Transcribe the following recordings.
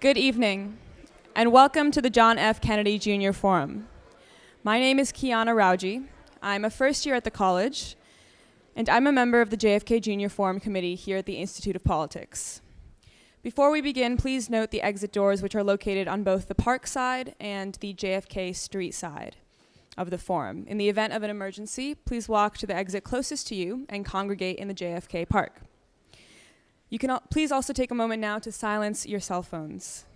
Good evening, and welcome to the John F. Kennedy Jr. Forum. My name is Kiana Rauji. I'm a first year at the college, and I'm a member of the JFK Jr. Forum Committee here at the Institute of Politics. Before we begin, please note the exit doors, which are located on both the park side and the JFK street side of the forum. In the event of an emergency, please walk to the exit closest to you and congregate in the JFK Park. You can please also take a moment now to silence your cell phones.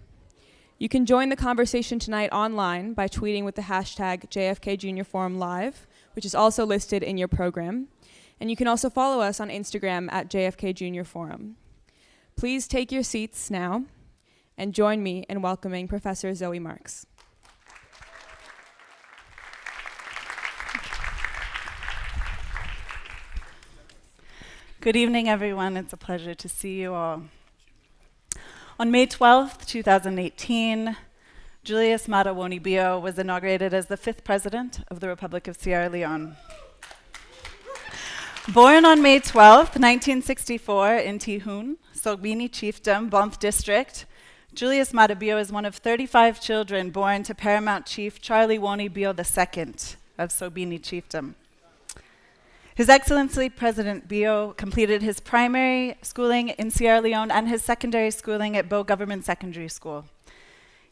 You can join the conversation tonight online by tweeting with the hashtag JFK Junior Forum Live, which is also listed in your program. And you can also follow us on Instagram at JFK Junior Forum. Please take your seats now and join me in welcoming Professor Zoe Marks. Good evening, everyone. It's a pleasure to see you all. On May 12th, 2018, Julius Maada Bio was inaugurated as the 5th president of the Republic of Sierra Leone. Born on May 12th, 1964 in Tihun, Sogbini Chiefdom, Banff District, Julius Maada Bio is one of 35 children born to Paramount Chief Charlie Woni Bio II of Sogbini Chiefdom. His Excellency President Bio completed his primary schooling in Sierra Leone and his secondary schooling at Bow Government Secondary School.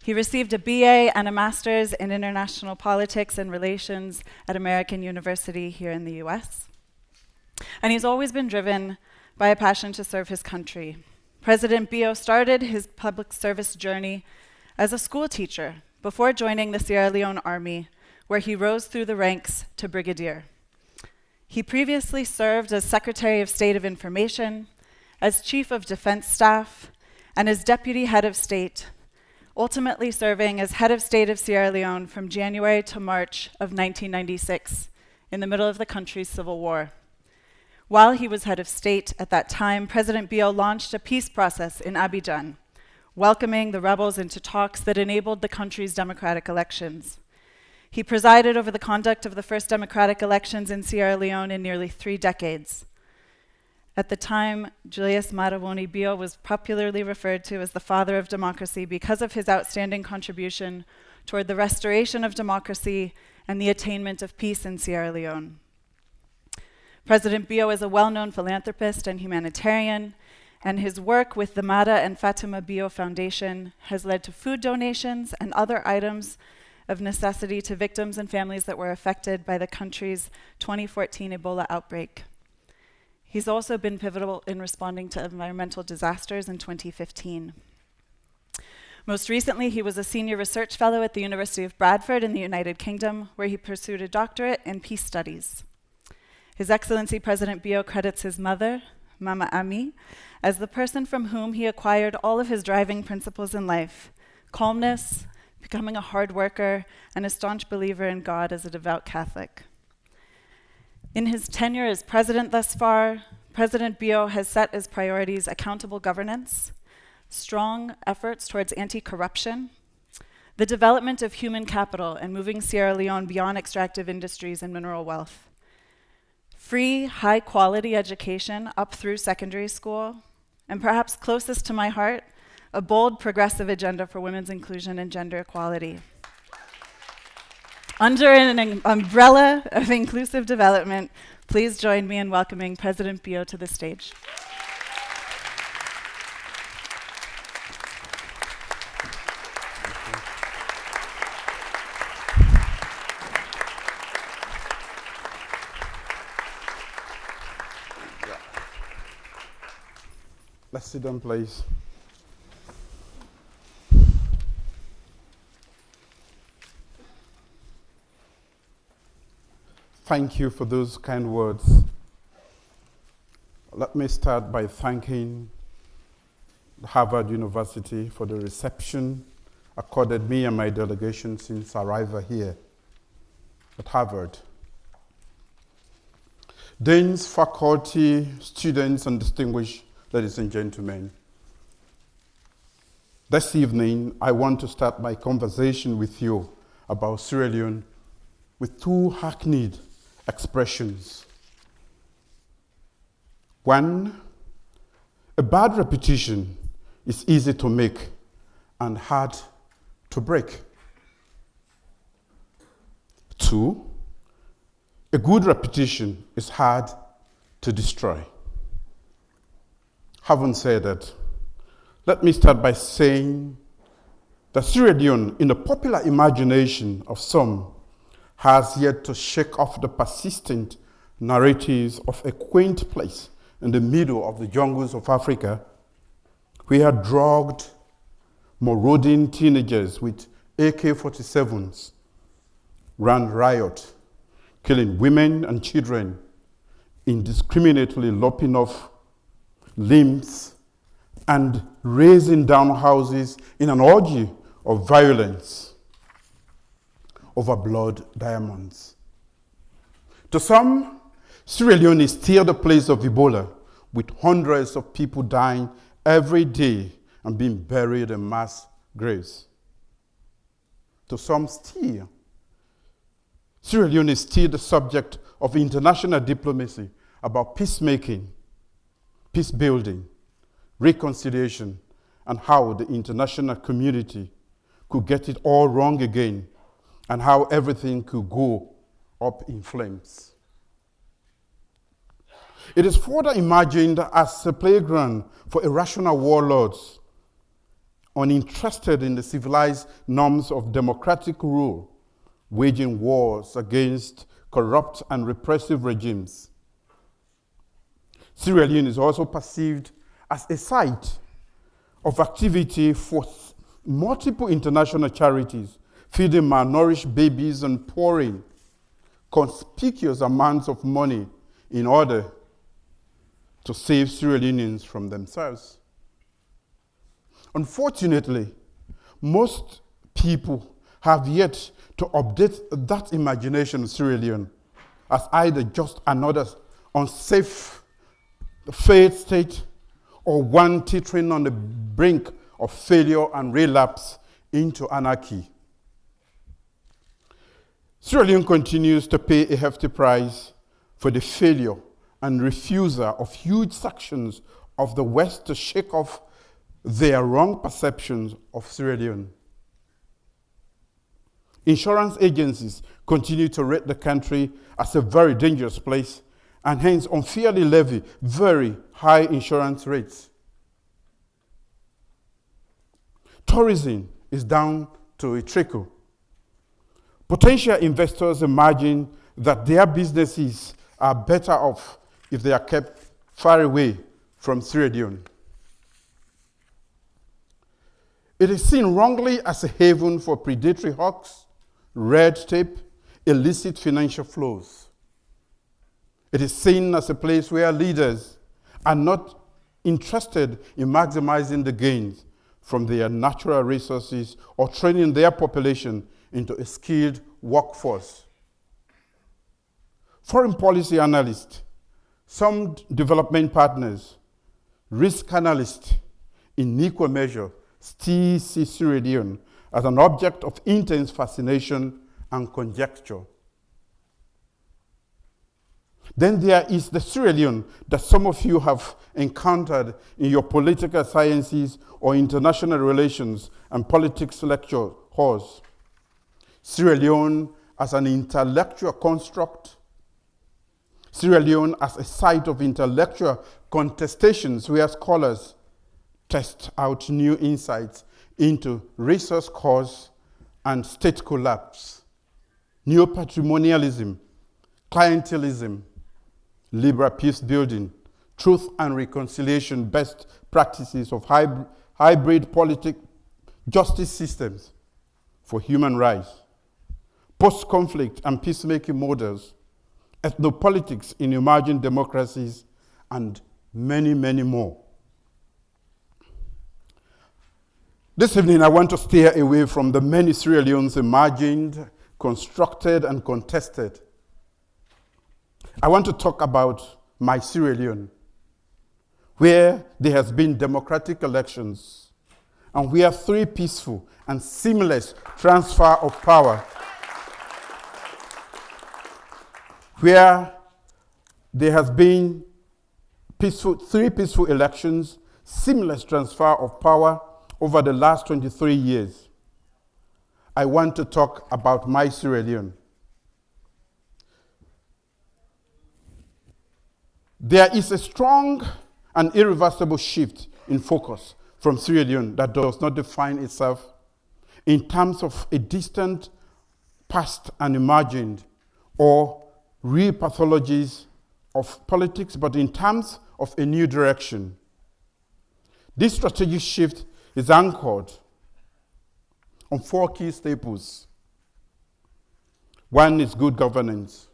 He received a BA and a master's in international politics and relations at American University here in the US. And he's always been driven by a passion to serve his country. President Bio started his public service journey as a school teacher before joining the Sierra Leone Army, where he rose through the ranks to brigadier. He previously served as Secretary of State of Information, as Chief of Defense Staff, and as Deputy Head of State, ultimately serving as Head of State of Sierra Leone from January to March of 1996, in the middle of the country's civil war. While he was Head of State at that time, President Bio launched a peace process in Abidjan, welcoming the rebels into talks that enabled the country's democratic elections. He presided over the conduct of the first democratic elections in Sierra Leone in nearly 3 decades. At the time, Julius Maada Bio was popularly referred to as the father of democracy because of his outstanding contribution toward the restoration of democracy and the attainment of peace in Sierra Leone. President Bio is a well-known philanthropist and humanitarian, and his work with the Maada and Fatima Bio Foundation has led to food donations and other items of necessity to victims and families that were affected by the country's 2014 Ebola outbreak. He's also been pivotal in responding to environmental disasters in 2015. Most recently, he was a senior research fellow at the University of Bradford in the United Kingdom, where he pursued a doctorate in peace studies. His Excellency President Bio credits his mother, Mama Ami, as the person from whom he acquired all of his driving principles in life: calmness, becoming a hard worker, and a staunch believer in God as a devout Catholic. In his tenure as president thus far, President Bio has set as priorities accountable governance, strong efforts towards anti-corruption, the development of human capital and moving Sierra Leone beyond extractive industries and mineral wealth, free, high-quality education up through secondary school, and perhaps closest to my heart, a bold, progressive agenda for women's inclusion and gender equality. Under an umbrella of inclusive development, please join me in welcoming President Bio to the stage. Let's sit down, please. Thank you for those kind words. Let me start by thanking Harvard University for the reception accorded me and my delegation since arrival here at Harvard. Deans, faculty, students, and distinguished ladies and gentlemen, this evening I want to start my conversation with you about Sierra Leone with 2 hackneyed expressions. One, a bad repetition is easy to make and hard to break. 2, a good reputation is hard to destroy. Having said that, let me start by saying that Sierra Leone, in the popular imagination of some, has yet to shake off the persistent narratives of a quaint place in the middle of the jungles of Africa, where drugged, marauding teenagers with AK-47s ran riot, killing women and children, indiscriminately lopping off limbs and razing down houses in an orgy of violence over blood diamonds. To some, Sierra Leone is still the place of Ebola, with hundreds of people dying every day and being buried in mass graves. To some still, Sierra Leone is still the subject of international diplomacy about peacemaking, peace building, reconciliation, and how the international community could get it all wrong again, and how everything could go up in flames. It is further imagined as a playground for irrational warlords, uninterested in the civilized norms of democratic rule, waging wars against corrupt and repressive regimes. Sierra Leone is also perceived as a site of activity for multiple international charities, feeding malnourished babies and pouring conspicuous amounts of money in order to save Sierra Leoneans from themselves. Unfortunately, most people have yet to update that imagination of Sierra Leone as either just another unsafe failed state or one teetering on the brink of failure and relapse into anarchy. Sierra Leone continues to pay a hefty price for the failure and refusal of huge sections of the West to shake off their wrong perceptions of Sierra Leone. Insurance agencies continue to rate the country as a very dangerous place and hence unfairly levy very high insurance rates. Tourism is down to a trickle. Potential investors imagine that their businesses are better off if they are kept far away from Sierra Leone. It is seen wrongly as a haven for predatory hawks, red tape, illicit financial flows. It is seen as a place where leaders are not interested in maximizing the gains from their natural resources or training their population into a skilled workforce. Foreign policy analysts, some development partners, risk analysts, in equal measure, still see Sierra Leone as an object of intense fascination and conjecture. Then there is the Sierra Leone that some of you have encountered in your political sciences or international relations and politics lecture halls. Sierra Leone as an intellectual construct. Sierra Leone as a site of intellectual contestations where scholars test out new insights into resource cause and state collapse, neo-patrimonialism, clientelism, liberal peace building, truth and reconciliation best practices of hybrid justice systems for human rights, post-conflict and peacemaking models, ethnopolitics in emerging democracies, and many, many more. This evening, I want to steer away from the many Sierra Leones imagined, constructed, and contested. I want to talk about my Sierra Leone, where there has been democratic elections, and where 3 peaceful and seamless transfer of power, where there has been 3 peaceful elections, seamless transfer of power over the last 23 years, I want to talk about my Sierra Leone. There is a strong and irreversible shift in focus from Sierra Leone that does not define itself in terms of a distant past and imagined or real pathologies of politics, but in terms of a new direction. This strategic shift is anchored on 4 key staples. One is good governance,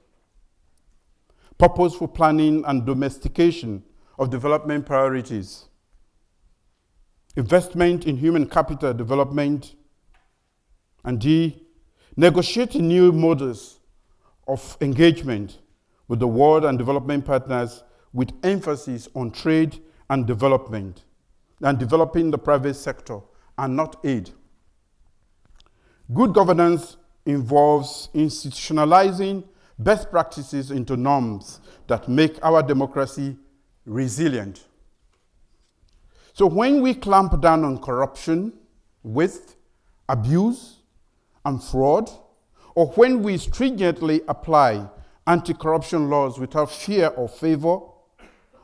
purposeful planning and domestication of development priorities, investment in human capital development, and D, negotiating new models of engagement with the world and development partners with emphasis on trade and development, and developing the private sector and not aid. Good governance involves institutionalizing best practices into norms that make our democracy resilient. So when we clamp down on corruption, waste, abuse, and fraud, or when we stringently apply anti-corruption laws without fear or favor,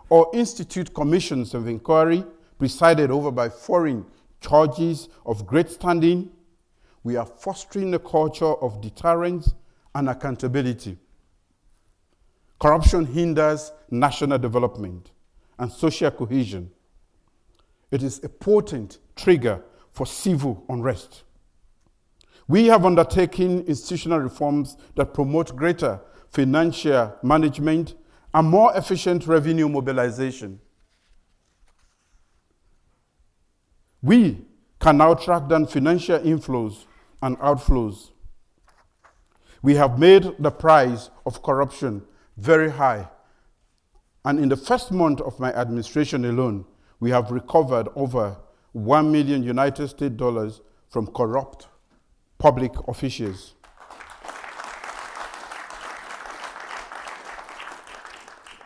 or institute commissions of inquiry presided over by foreign judges of great standing, we are fostering a culture of deterrence and accountability. Corruption hinders national development and social cohesion. It is a potent trigger for civil unrest. We have undertaken institutional reforms that promote greater financial management and more efficient revenue mobilization. We can now track down financial inflows and outflows. We have made the price of corruption very high. And in the first month of my administration alone, we have recovered over $1 million United States dollars from corrupt public officials.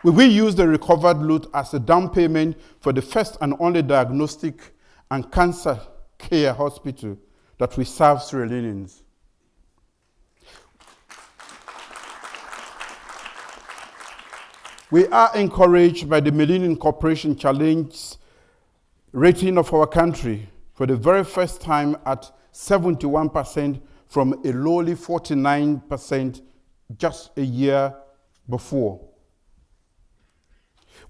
We will use the recovered loot as a down payment for the first and only diagnostic and cancer care hospital that we serve Sierra Leoneans. We are encouraged by the Millennium Corporation Challenge rating of our country for the very first time at 71% from a lowly 49% just a year before.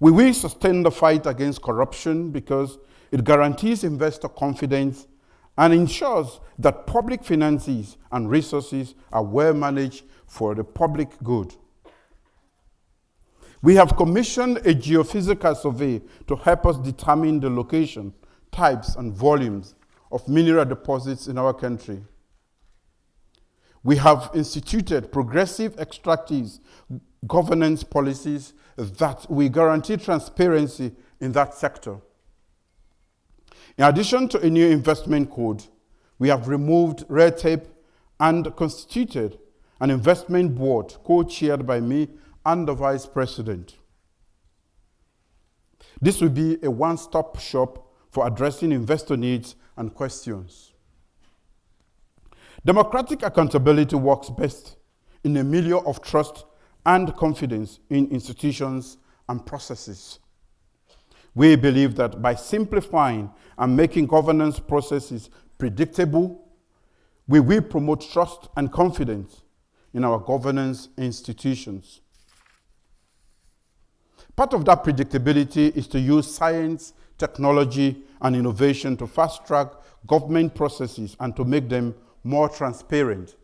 We will sustain the fight against corruption because it guarantees investor confidence and ensures that public finances and resources are well managed for the public good. We have commissioned a geophysical survey to help us determine the location, types, and volumes of mineral deposits in our country. We have instituted progressive extractive governance policies that will guarantee transparency in that sector. In addition to a new investment code, we have removed red tape and constituted an investment board co-chaired by me and the Vice President. This will be a one-stop shop for addressing investor needs and questions. Democratic accountability works best in a milieu of trust and confidence in institutions and processes. We believe that by simplifying and making governance processes predictable, we will promote trust and confidence in our governance institutions. Part of that predictability is to use science, technology, and innovation to fast-track government processes and to make them more transparent.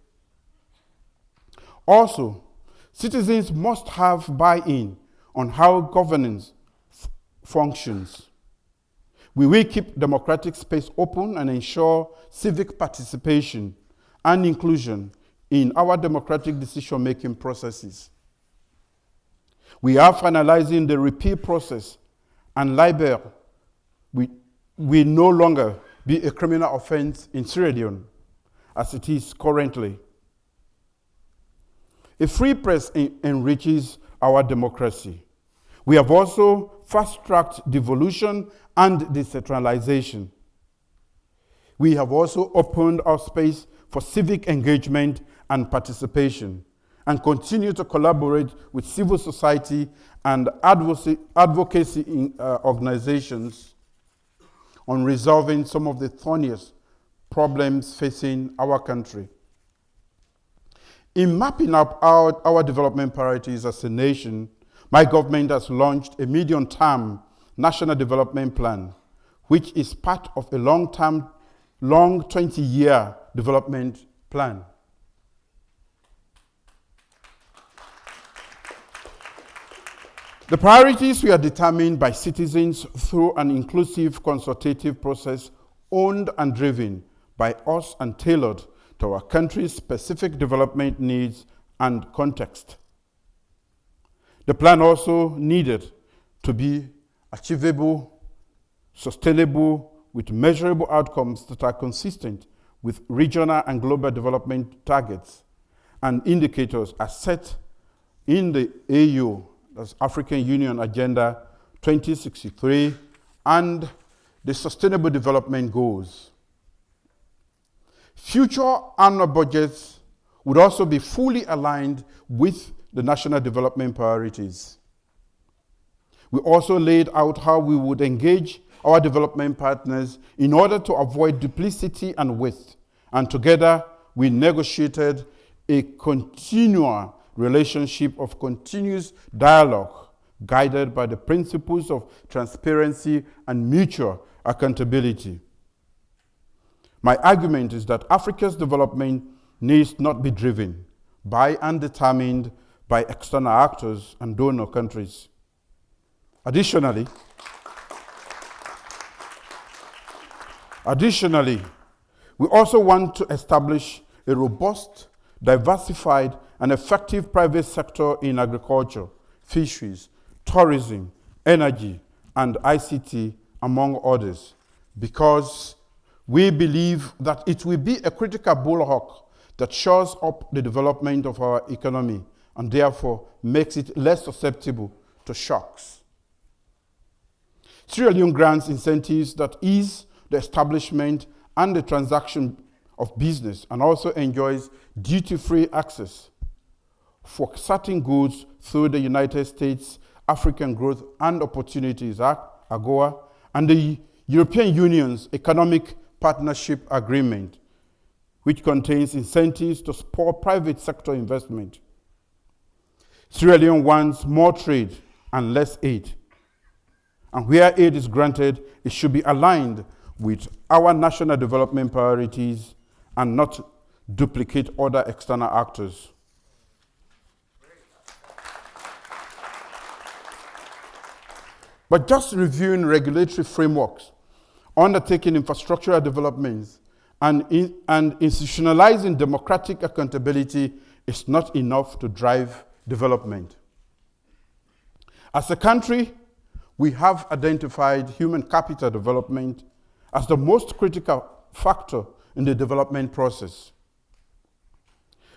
Also, citizens must have buy-in on how governance functions. We will keep democratic space open and ensure civic participation and inclusion in our democratic decision-making processes. We are finalizing the repeal process, and libel will no longer be a criminal offense in Ceridian, as it is currently. A free press enriches our democracy. We have also fast-tracked devolution and decentralization. We have also opened our space for civic engagement and participation, and continue to collaborate with civil society and advocacy organizations on resolving some of the thorniest problems facing our country. In mapping up our development priorities as a nation, my government has launched a medium-term national development plan, which is part of a long 20-year development plan. The priorities were determined by citizens through an inclusive consultative process owned and driven by us and tailored to our country's specific development needs and context. The plan also needed to be achievable, sustainable, with measurable outcomes that are consistent with regional and global development targets and indicators as set in the AU, that's African Union Agenda 2063, and the Sustainable Development Goals. Future annual budgets would also be fully aligned with the national development priorities. We also laid out how we would engage our development partners in order to avoid duplicity and waste, and together we negotiated a continual relationship of continuous dialogue guided by the principles of transparency and mutual accountability. My argument is that Africa's development needs not be driven by and determined by external actors and donor countries. Additionally, we also want to establish a robust, diversified, and effective private sector in agriculture, fisheries, tourism, energy, and ICT, among others, because we believe that it will be a critical bulwark that shores up the development of our economy and therefore makes it less susceptible to shocks. Sierra Leone grants incentives that ease the establishment and the transaction of business and also enjoys duty-free access for certain goods through the United States African Growth and Opportunities Act, AGOA, and the European Union's Economic Partnership Agreement, which contains incentives to support private sector investment. Sierra Leone wants more trade and less aid. And where aid is granted, it should be aligned with our national development priorities and not duplicate other external actors. But just reviewing regulatory frameworks, undertaking infrastructural developments, and institutionalizing democratic accountability is not enough to drive development. As a country, we have identified human capital development as the most critical factor in the development process.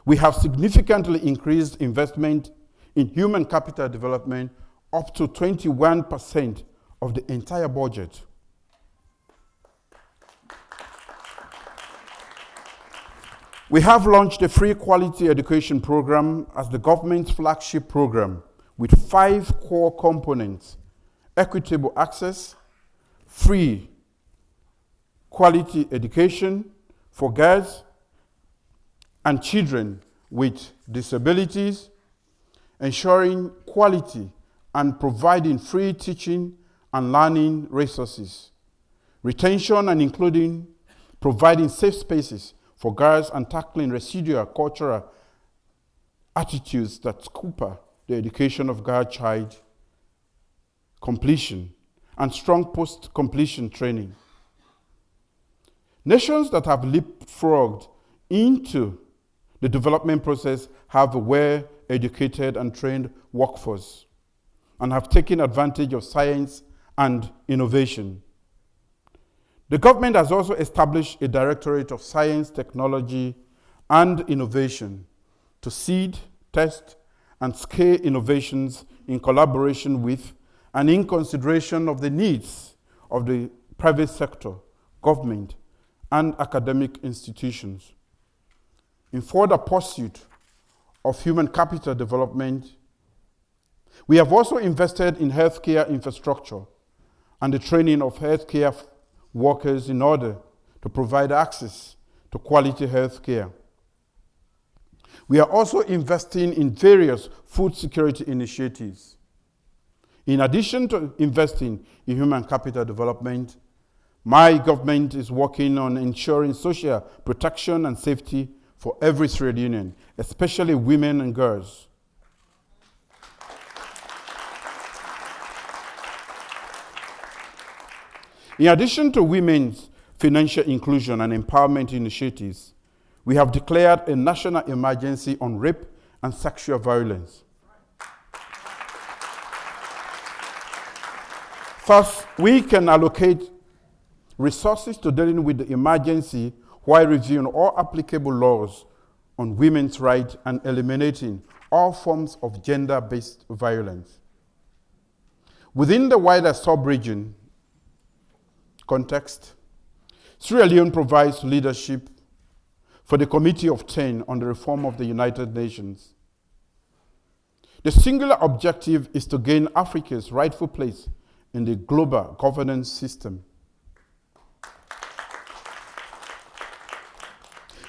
We have significantly increased investment in human capital development up to 21% of the entire budget. We have launched a free quality education program as the government's flagship program with 5 core components: equitable access, free quality education for girls and children with disabilities, ensuring quality and providing free teaching and learning resources, retention and including providing safe spaces for girls and tackling residual cultural attitudes that scupper the education of girl child completion, and strong post-completion training. Nations that have leapfrogged into the development process have a well-educated and trained workforce and have taken advantage of science and innovation. The government has also established a Directorate of Science, Technology, and Innovation to seed, test, and scale innovations in collaboration with and in consideration of the needs of the private sector, government, and academic institutions. In further pursuit of human capital development, we have also invested in healthcare infrastructure and the training of healthcare workers in order to provide access to quality healthcare. We are also investing in various food security initiatives. In addition to investing in human capital development, my government is working on ensuring social protection and safety for every Sierra Leonean, especially women and girls. In addition to women's financial inclusion and empowerment initiatives, we have declared a national emergency on rape and sexual violence. Thus, we can allocate resources to dealing with the emergency while reviewing all applicable laws on women's rights and eliminating all forms of gender-based violence. Within the wider sub-region context, Sierra Leone provides leadership for the Committee of 10 on the reform of the United Nations. The singular objective is to gain Africa's rightful place in the global governance system.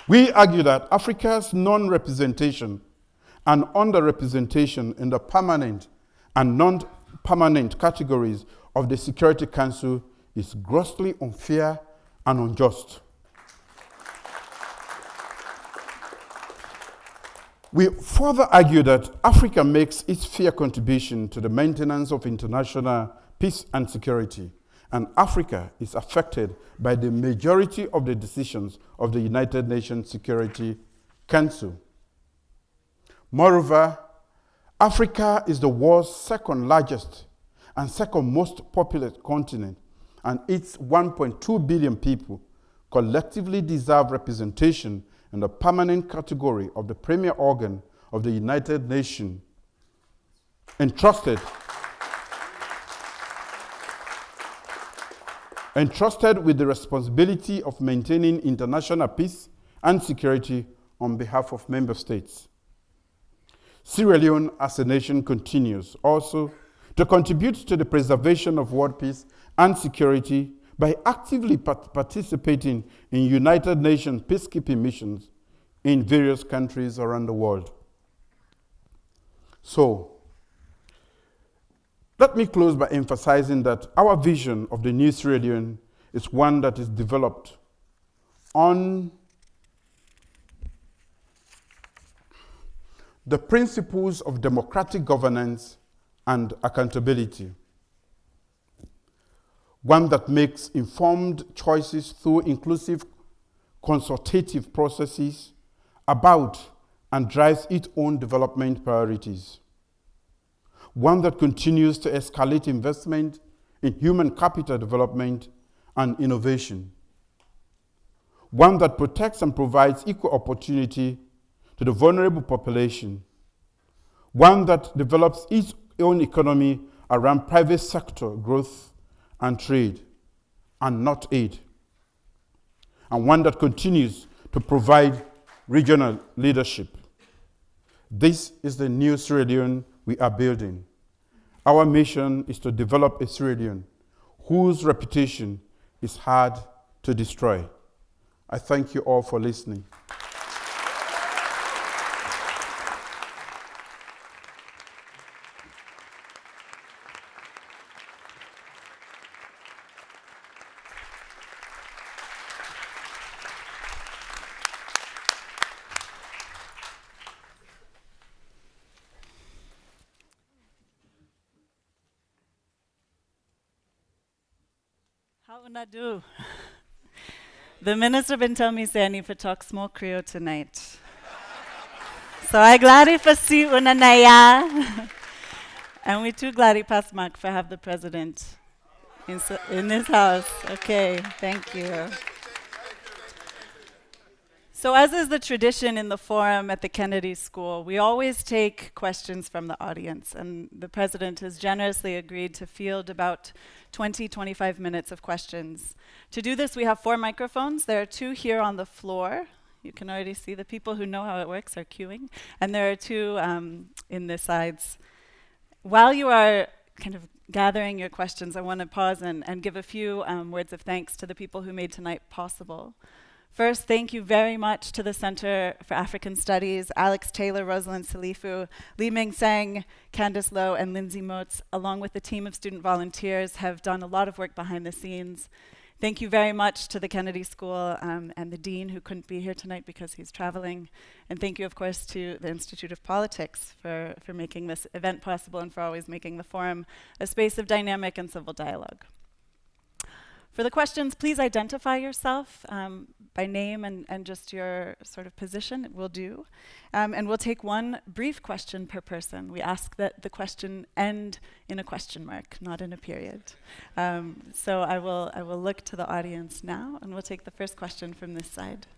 We argue that Africa's non-representation and underrepresentation in the permanent and non-permanent categories of the Security Council is grossly unfair and unjust. We further argue that Africa makes its fair contribution to the maintenance of international peace and security, and Africa is affected by the majority of the decisions of the United Nations Security Council. Moreover, Africa is the world's second largest and second most populous continent, and its 1.2 billion people collectively deserve representation in the permanent category of the premier organ of the United Nations, entrusted with the responsibility of maintaining international peace and security on behalf of member states. Sierra Leone as a nation continues also to contribute to the preservation of world peace and security by actively participating in United Nations peacekeeping missions in various countries around the world. So, let me close by emphasizing that our vision of the new Sierra Leone is one that is developed on the principles of democratic governance and accountability. One that makes informed choices through inclusive consultative processes about and drives its own development priorities. One that continues to escalate investment in human capital development and innovation. One that protects and provides equal opportunity to the vulnerable population. One that develops its own economy around private sector growth and trade, and not aid. And one that continues to provide regional leadership. This is the new Sierra Leone we are building. Our mission is to develop a Sierra Leone whose reputation is hard to destroy. I thank you all for listening. How una do? The minister been telling me say I need to talk small Creole tonight. So I glad if I see una naya. And we too glad he passed Mark for have the president in this house. Okay, thank you. So as is the tradition in the forum at the Kennedy School, we always take questions from the audience, and the president has generously agreed to field about 25 minutes of questions. To do this, we have 4 microphones. There are 2 here on the floor. You can already see the people who know how it works are queuing, and there are 2 in the sides. While you are kind of gathering your questions, I want to pause and give a few words of thanks to the people who made tonight possible. First, thank you very much to the Center for African Studies, Alex Taylor, Rosalind Salifu, Li Ming Sang, Candice Lowe, and Lindsay Motes, along with the team of student volunteers, have done a lot of work behind the scenes. Thank you very much to the Kennedy School and the dean, who couldn't be here tonight because he's traveling. And thank you, of course, to the Institute of Politics for making this event possible and for always making the forum a space of dynamic and civil dialogue. For the questions, please identify yourself by name and just your sort of position. It will do. And we'll take 1 brief question per person. We ask that the question end in a question mark, not in a period. So I will look to the audience now, and we'll take the first question from this side.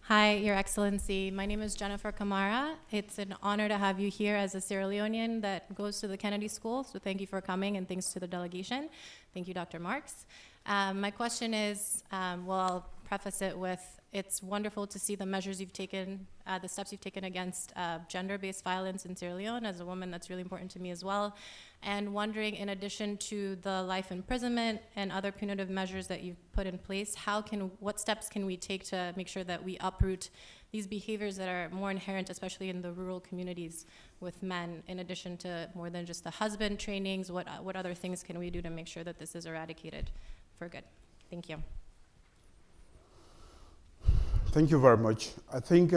Hi, Your Excellency. My name is Jennifer Kamara. It's an honor to have you here as a Sierra Leonean that goes to the Kennedy School. So thank you for coming, and thanks to the delegation. Thank you, Dr. Marks. My question is, I'll preface it with, it's wonderful to see the measures you've taken, the steps you've taken against gender-based violence in Sierra Leone. As a woman, that's really important to me as well. And wondering, in addition to the life imprisonment and other punitive measures that you've put in place, what steps can we take to make sure that we uproot these behaviors that are more inherent, especially in the rural communities with men, in addition to more than just the husband trainings? What other things can we do to make sure that this is eradicated for good? Thank you. Thank you very much. I think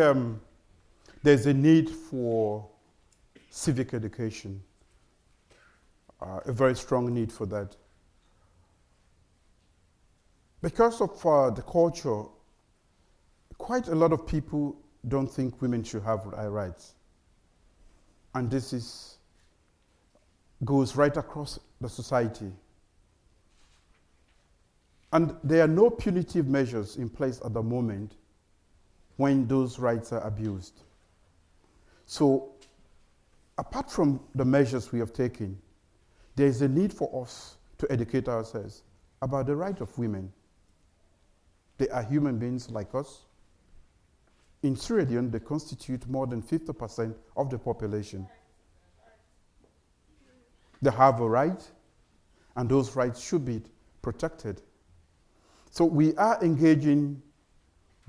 there's a need for civic education, a very strong need for that. Because of the culture, quite a lot of people don't think women should have rights. And this goes right across the society. And there are no punitive measures in place at the moment when those rights are abused. So, apart from the measures we have taken, there is a need for us to educate ourselves about the right of women. They are human beings like us. In Ceridian, they constitute more than 50% of the population. They have a right, and those rights should be protected. So we are engaging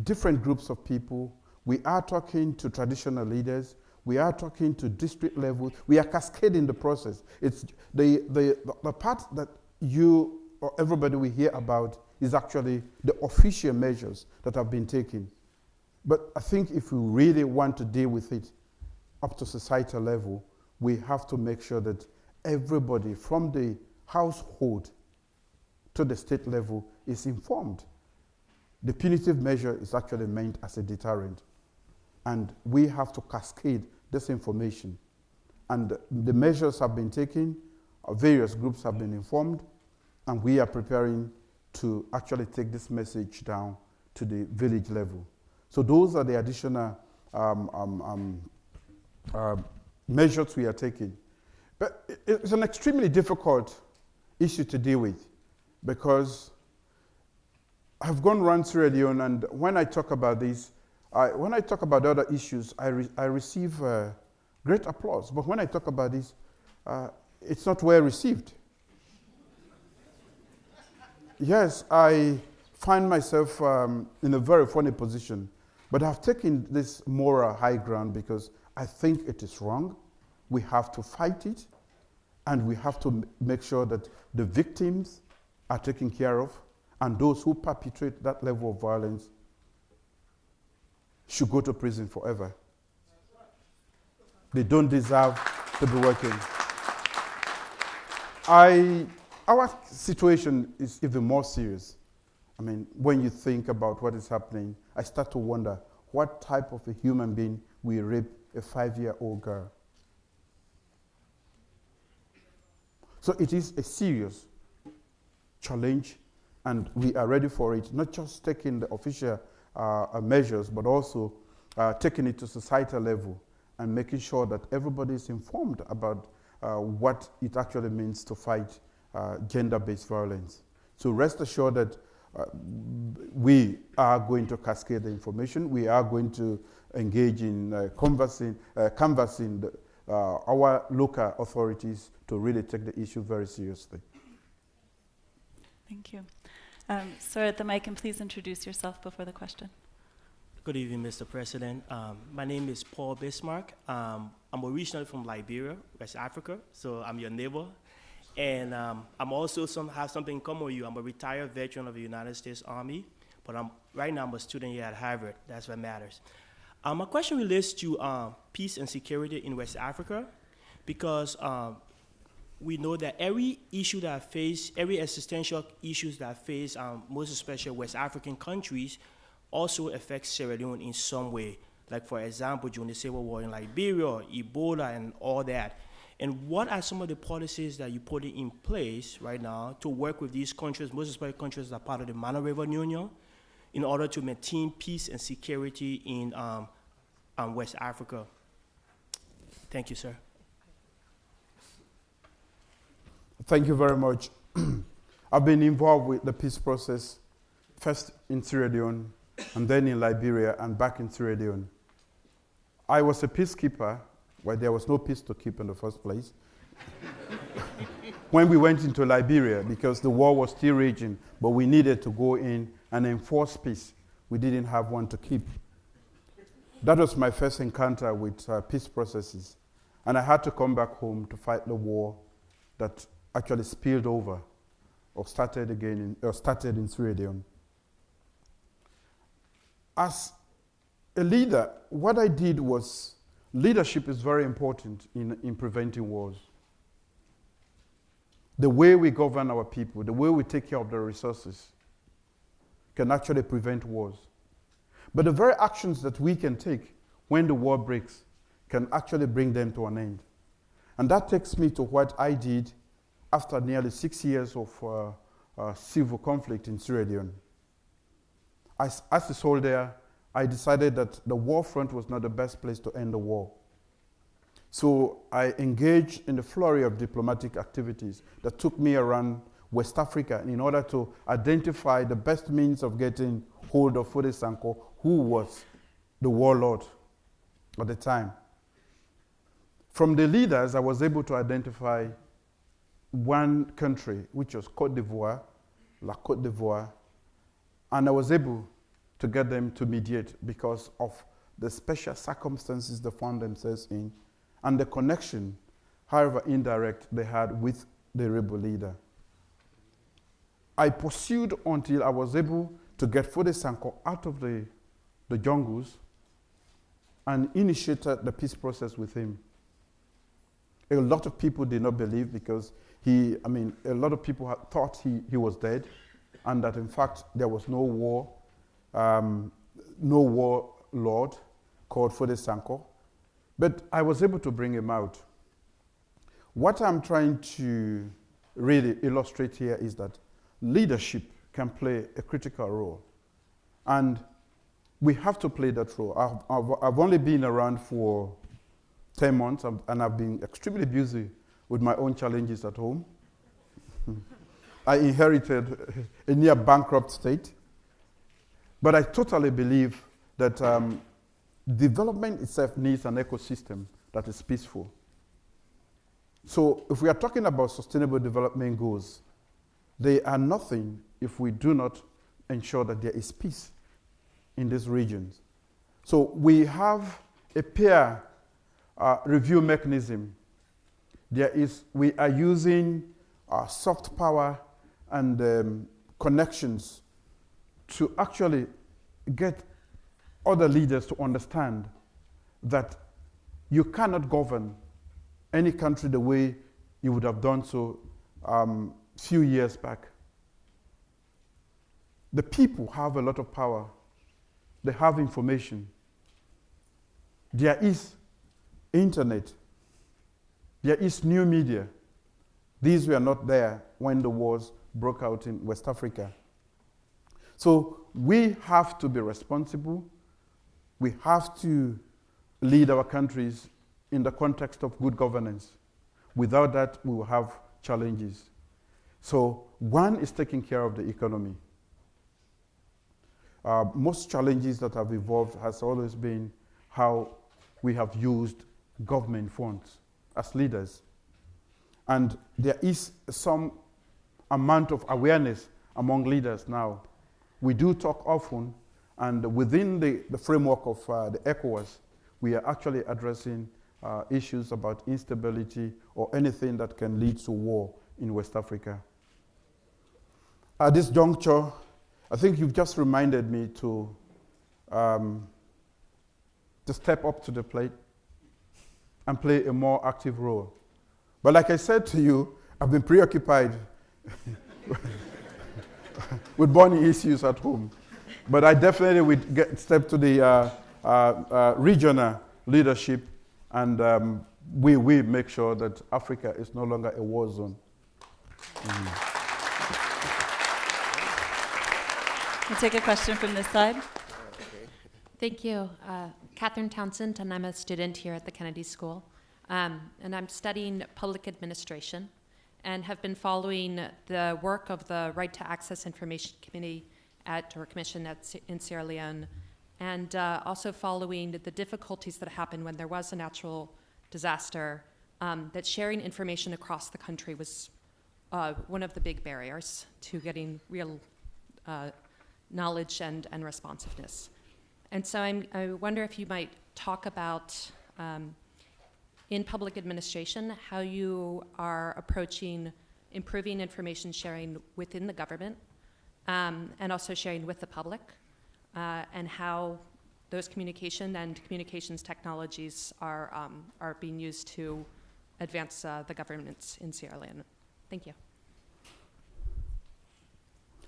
different groups of people. We are talking to traditional leaders. We are talking to district level. We are cascading the process. It's the part that you or everybody we hear about is actually the official measures that have been taken. But I think if we really want to deal with it up to societal level, we have to make sure that everybody from the household to the state level is informed. The punitive measure is actually meant as a deterrent. And we have to cascade this information. And the measures have been taken, various groups have been informed, and we are preparing to actually take this message down to the village level. So those are the additional measures we are taking. But it's an extremely difficult issue to deal with, because I've gone around Sierra Leone, and when I talk about this, when I talk about other issues, I receive great applause. But when I talk about this, it's not well received. Yes, I find myself in a very funny position, but I've taken this moral high ground because I think it is wrong. We have to fight it, and we have to make sure that the victims are taken care of, and those who perpetrate that level of violence should go to prison forever. They don't deserve to be working. Our situation is even more serious. I mean, when you think about what is happening, I start to wonder what type of a human being will rape a 5-year-old girl. So it is a serious challenge, and we are ready for it, not just taking the official measures, but also taking it to societal level and making sure that everybody is informed about what it actually means to fight gender-based violence. So rest assured that we are going to cascade the information. We are going to engage in canvassing our local authorities to really take the issue very seriously. Thank you. Sir at the mic, and please introduce yourself before the question. Good evening, Mr. President. My name is Paul Bismarck. I'm originally from Liberia, West Africa, so I'm your neighbor. And I'm also have something in common with you. I'm a retired veteran of the United States Army, but right now I'm a student here at Harvard. That's what matters. My question relates to peace and security in West Africa, because we know that every issue that I face, every existential issues that I face, most especially West African countries, also affects Sierra Leone in some way. Like, for example, during the Civil War in Liberia, Ebola, and all that. And what are some of the policies that you put in place right now to work with these countries, most especially countries that are part of the Mana River Union, in order to maintain peace and security in West Africa? Thank you, sir. Thank you very much. I've been involved with the peace process, first in Sierra Leone, and then in Liberia, and back in Sierra Leone. I was a peacekeeper where there was no peace to keep in the first place. When we went into Liberia, because the war was still raging, but we needed to go in and enforce peace. We didn't have one to keep. That was my first encounter with peace processes. And I had to come back home to fight the war that actually spilled over or started in Sierra Leone. As a leader, what I did was, leadership is very important in preventing wars. The way we govern our people, the way we take care of the resources can actually prevent wars. But the very actions that we can take when the war breaks can actually bring them to an end. And that takes me to what I did after nearly 6 years of civil conflict in Sierra Leone. As a soldier, I decided that the war front was not the best place to end the war. So I engaged in a flurry of diplomatic activities that took me around West Africa in order to identify the best means of getting hold of Foday Sankoh, who was the warlord at the time. From the leaders, I was able to identify one country, which was Côte d'Ivoire, La Côte d'Ivoire, and I was able to get them to mediate because of the special circumstances they found themselves in and the connection, however indirect, they had with the rebel leader. I pursued until I was able to get Foday Sankoh out of the jungles and initiated the peace process with him. A lot of people did not believe because a lot of people thought he was dead, and that in fact there was no warlord called Foday Sankoh. But I was able to bring him out. What I'm trying to really illustrate here is that leadership can play a critical role. And we have to play that role. I've only been around for 10 months, and I've been extremely busy with my own challenges at home. I inherited a near bankrupt state. But I totally believe that development itself needs an ecosystem that is peaceful. So if we are talking about sustainable development goals, they are nothing if we do not ensure that there is peace in these regions. So we have a peer review mechanism. We are using soft power and connections to actually get other leaders to understand that you cannot govern any country the way you would have done so few years back. The people have a lot of power. They have information. There is internet. There is new media. These were not there when the wars broke out in West Africa. So we have to be responsible. We have to lead our countries in the context of good governance. Without that, we will have challenges. So one is taking care of the economy. Most challenges that have evolved has always been how we have used government funds as leaders. And there is some amount of awareness among leaders now. We do talk often, and within the framework of the ECOWAS, we are actually addressing issues about instability or anything that can lead to war in West Africa. At this juncture, I think you've just reminded me to step up to the plate and play a more active role. But like I said to you, I've been preoccupied with burning issues at home. But I definitely would step to the regional leadership, and we make sure that Africa is no longer a war zone. We'll take a question from this side. Thank you. Catherine Townsend, and I'm a student here at the Kennedy School. And I'm studying public administration and have been following the work of the Right to Access Information Committee Commission in Sierra Leone, and also following the difficulties that happened when there was a natural disaster, that sharing information across the country was one of the big barriers to getting real knowledge and responsiveness. And so I wonder if you might talk about, in public administration, how you are approaching improving information sharing within the government, and also sharing with the public, and how those communication and communications technologies are being used to advance the governance in Sierra Leone. Thank you.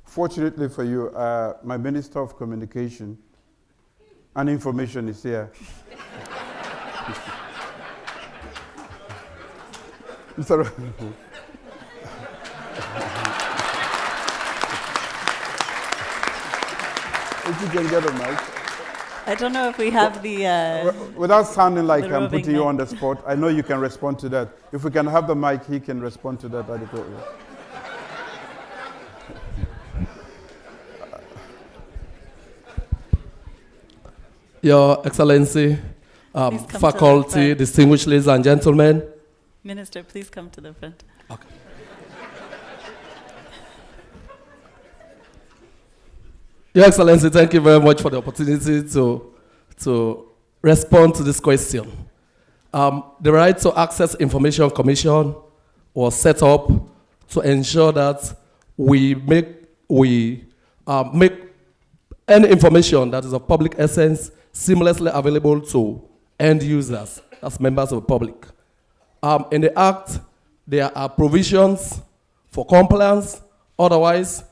Fortunately for you, my Minister of Communication and Information is here. Mr. If you can get a mic. I don't know if we have the... Without sounding like the I'm roving putting you mic. on the spot, I know you can respond to that. If we can have the mic, he can respond to that adequately. Your Excellency, Please come to the faculty, front. distinguished ladies and gentlemen. Minister, please come to the front. Okay. Your Excellency, thank you very much for the opportunity to respond to this question. The Right to Access Information Commission was set up to ensure that we make any information that is of public essence seamlessly available to end users, as members of the public. In the Act, there are provisions for compliance. Otherwise,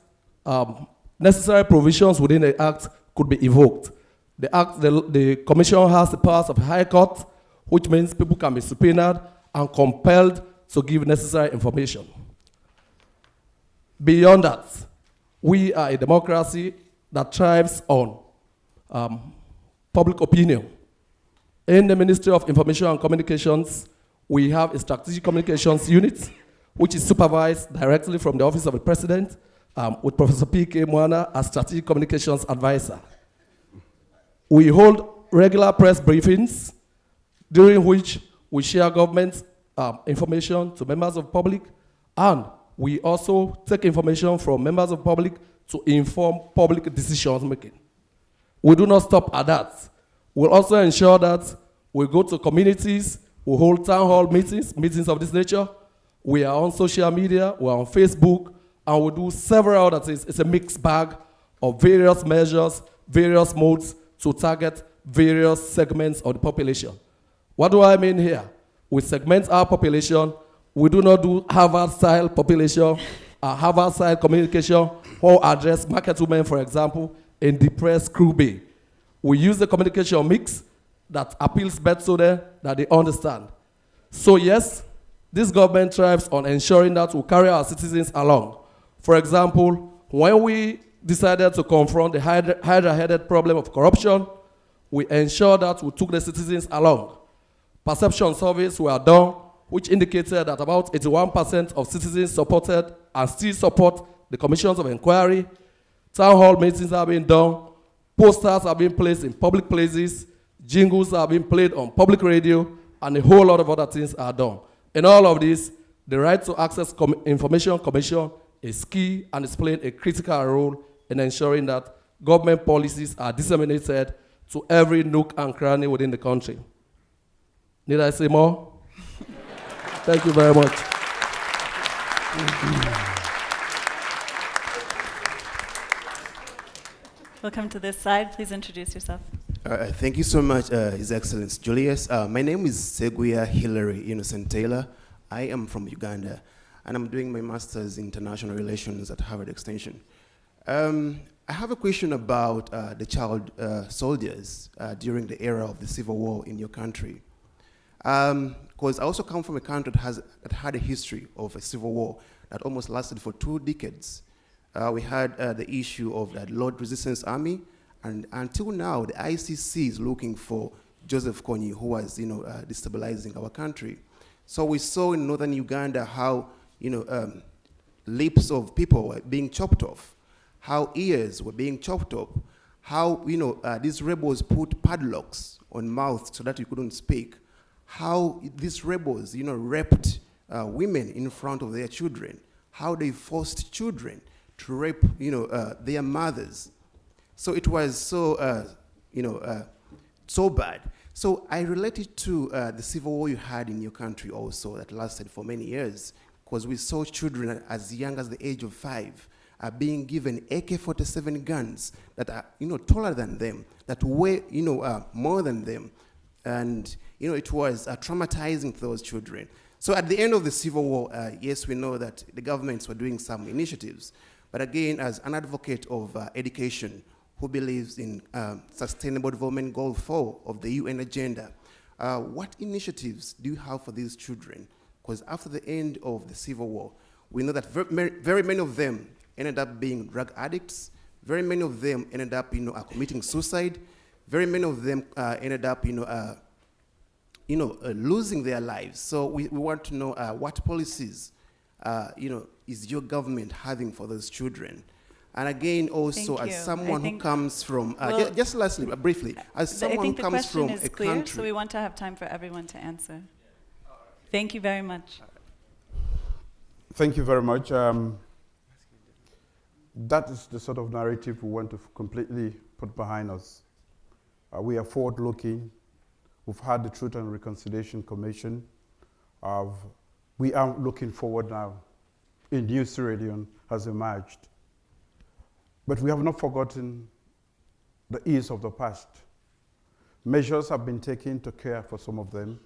necessary provisions within the Act could be evoked. The Act, the Commission has the powers of High Court, which means people can be subpoenaed and compelled to give necessary information. Beyond that, we are a democracy that thrives on public opinion. In the Ministry of Information and Communications, we have a strategic communications unit, which is supervised directly from the Office of the President, with Professor P.K. Mwana as Strategic Communications Advisor. We hold regular press briefings, during which we share government information to members of the public, and we also take information from members of the public to inform public decision making. We do not stop at that. We'll also ensure that we go to communities, we hold town hall meetings of this nature. We are on social media, we're on Facebook, and we do several other things. It's a mixed bag of various measures, various modes to target various segments of the population. What do I mean here? We segment our population. We do not do Harvard-style population, Harvard-style communication, or address market women, for example, in depressed crew bay. We use the communication mix that appeals better to them, that they understand. So yes, this government thrives on ensuring that we carry our citizens along. For example, when we decided to confront the hydra-headed problem of corruption. We ensured that we took the citizens along. Perception surveys were done, which indicated that about 81% of citizens supported and still support the commissions of inquiry. Town hall meetings are being done. Posters are being placed in public places. Jingles are being played on public radio, and a whole lot of other things are done. In all of this, the Right to Access Information Commission is key and is playing a critical role in ensuring that government policies are disseminated to every nook and cranny within the country. Need I say more? Thank you very much. Welcome to this side. Please introduce yourself. Thank you so much, His Excellency Julius. My name is Seguia Hilary Innocent Taylor. I am from Uganda, and I'm doing my master's in international relations at Harvard Extension. I have a question about the child soldiers during the era of the Civil War in your country. Because I also come from a country that had a history of a civil war that almost lasted for 2 decades. We had the issue of the Lord Resistance Army, and until now, the ICC is looking for Joseph Kony, who was, destabilizing our country. So we saw in northern Uganda how, lips of people were being chopped off, how ears were being chopped off, how, these rebels put padlocks on mouths so that you couldn't speak, how these rebels, raped women in front of their children, how they forced children to rape, their mothers. So it was so, so bad. So I related to the civil war you had in your country also that lasted for many years, because we saw children as young as the age of 5 being given AK-47 guns that are, taller than them, that weigh, more than them. And, it was traumatizing to those children. So at the end of the Civil War, yes, we know that the governments were doing some initiatives. But again, as an advocate of education who believes in Sustainable Development Goal 4 of the UN agenda, what initiatives do you have for these children? Because after the end of the Civil War, we know that very many of them ended up being drug addicts. Very many of them ended up, committing suicide. Very many of them ended up, losing their lives. So we want to know what policies, is your government having for those children? And again, also, as someone who comes from, just lastly, briefly, as someone who comes from a clear, country. So we want to have time for everyone to answer. Thank you very much. Thank you very much. That is the sort of narrative we want to completely put behind us. We are forward-looking. We've had the Truth and Reconciliation Commission. We are looking forward now. A new Ceridian has emerged. But we have not forgotten the ills of the past. Measures have been taken to care for some of them.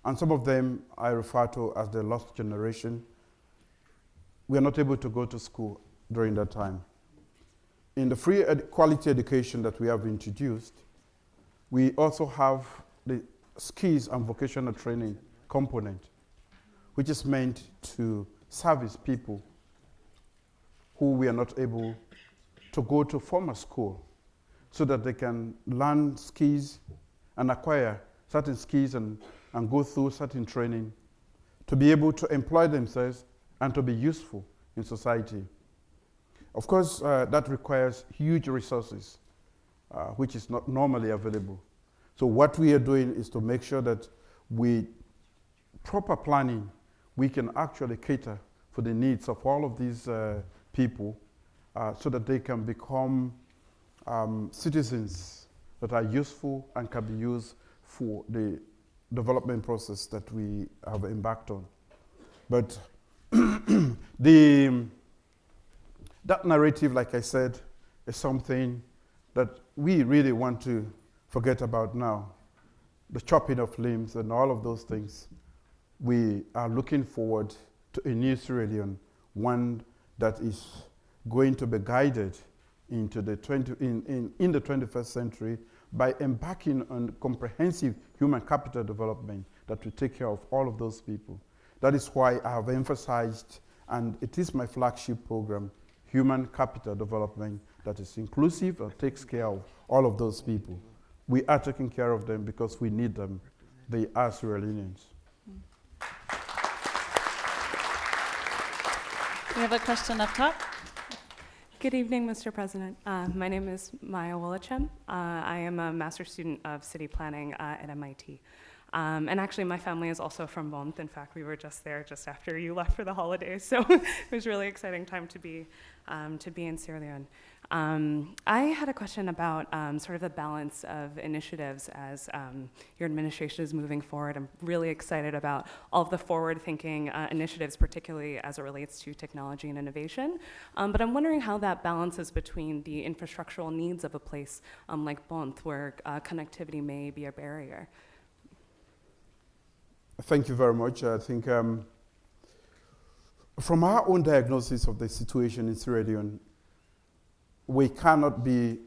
And some of them I refer to as the lost generation. We are not able to go to school during that time. In the free quality education that we have introduced, we also have the skills and vocational training component, which is meant to service people who we are not able to go to formal school so that they can learn skills and acquire certain skills and go through certain training to be able to employ themselves and to be useful in society. Of course, that requires huge resources, which is not normally available. So what we are doing is to make sure that with proper planning, we can actually cater for the needs of all of these people so that they can become citizens that are useful and can be used for the development process that we have embarked on. But that narrative, like I said, is something that we really want to forget about now. The chopping of limbs and all of those things. We are looking forward to a new Ceridian, one that is going to be guided into the in the 21st century by embarking on comprehensive human capital development that will take care of all of those people. That is why I have emphasized, and it is my flagship program, human capital development that is inclusive and takes care of all of those people. We are taking care of them because we need them. They are Sierra Leoneans. We have a question up top. Good evening, Mr. President. My name is Maya Wolachem. I am a master's student of city planning at MIT. And actually, my family is also from Bonth. In fact, we were just there just after you left for the holidays, so it was a really exciting time to be in Sierra Leone. I had a question about sort of the balance of initiatives as your administration is moving forward. I'm really excited about all of the forward-thinking initiatives, particularly as it relates to technology and innovation. But I'm wondering how that balances between the infrastructural needs of a place like Bonth, where connectivity may be a barrier. Thank you very much. I think from our own diagnosis of the situation in Ceridian, we cannot be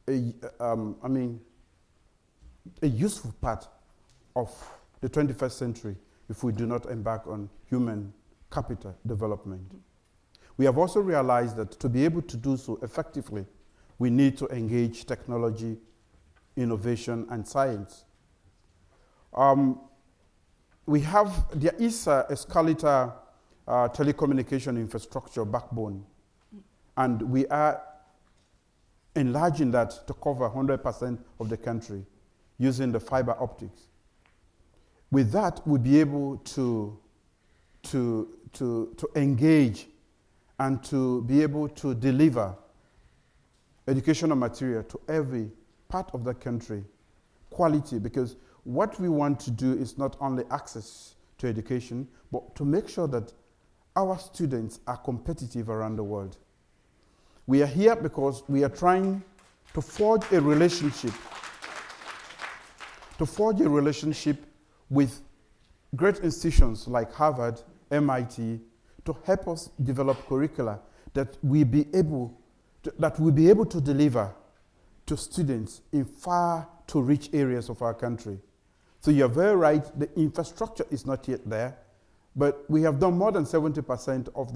a useful part of the 21st century if we do not embark on human capital development. We have also realized that to be able to do so effectively, we need to engage technology, innovation, and science. There is a skeletal telecommunication infrastructure backbone, and we are enlarging that to cover 100% of the country using the fiber optics. With that, we'll be able to engage and to be able to deliver educational material to every part of the country, quality, because what we want to do is not only access to education, but to make sure that our students are competitive around the world. We are here because we are trying to forge a relationship with great institutions like Harvard, MIT, to help us develop curricula that we'll be able to deliver to students in far to rich areas of our country. So you're very right, the infrastructure is not yet there, but we have done more than 70% of